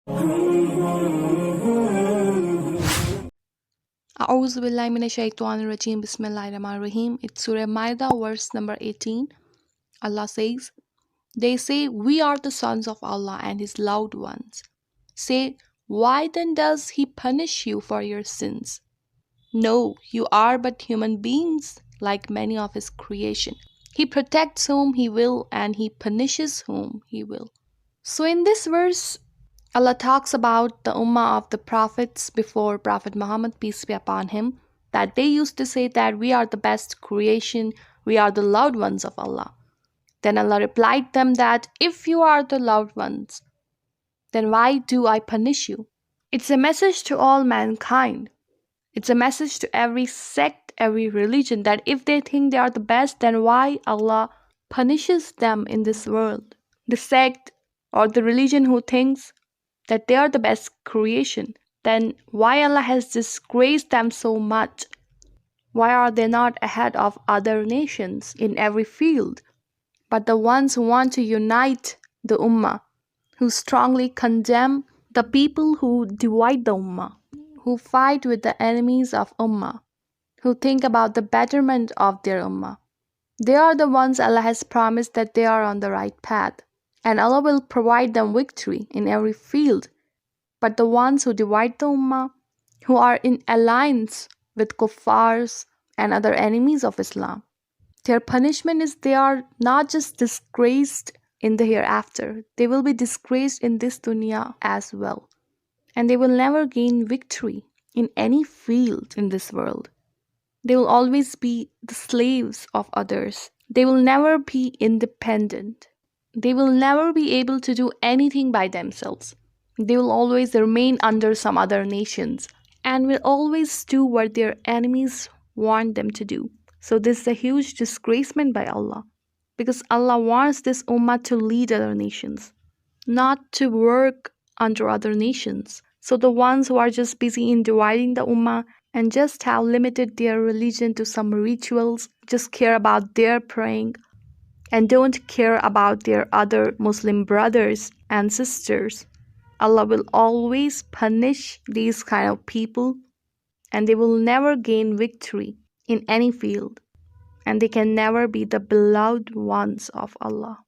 A'udhu billahi minash shaitanir rajim. Bismillahir Rahmanir Rahim. It's Surah Maida, verse number 18. Allah says, they say, we are the sons of Allah and His loved ones. Say, why then does He punish you for your sins? No, you are but human beings, like many of His creation. He protects whom He will and He punishes whom He will. So in this verse, Allah talks about the ummah of the prophets before Prophet Muhammad, peace be upon him, that they used to say that we are the best creation, we are the loved ones of Allah. Then Allah replied them that if you are the loved ones, then why do I punish you? It's a message to all mankind. It's a message to every sect, every religion, that if they think they are the best, then why Allah punishes them in this world? The sect or the religion who thinks that they are the best creation, then why Allah has disgraced them so much? Why are they not ahead of other nations in every field? But the ones who want to unite the ummah, who strongly condemn the people who divide the ummah, who fight with the enemies of ummah, who think about the betterment of their ummah, they are the ones Allah has promised that they are on the right path, and Allah will provide them victory in every field. But the ones who divide the ummah, who are in alliance with kuffars and other enemies of Islam, their punishment is they are not just disgraced in the hereafter, they will be disgraced in this dunya as well. And they will never gain victory in any field in this world. They will always be the slaves of others. They will never be independent. They will never be able to do anything by themselves. They will always remain under some other nations and will always do what their enemies want them to do. So this is a huge disgracement by Allah, because Allah wants this ummah to lead other nations, not to work under other nations. So the ones who are just busy in dividing the ummah and just have limited their religion to some rituals, just care about their praying and don't care about their other Muslim brothers and sisters, Allah will always punish these kind of people, and they will never gain victory in any field, and they can never be the beloved ones of Allah.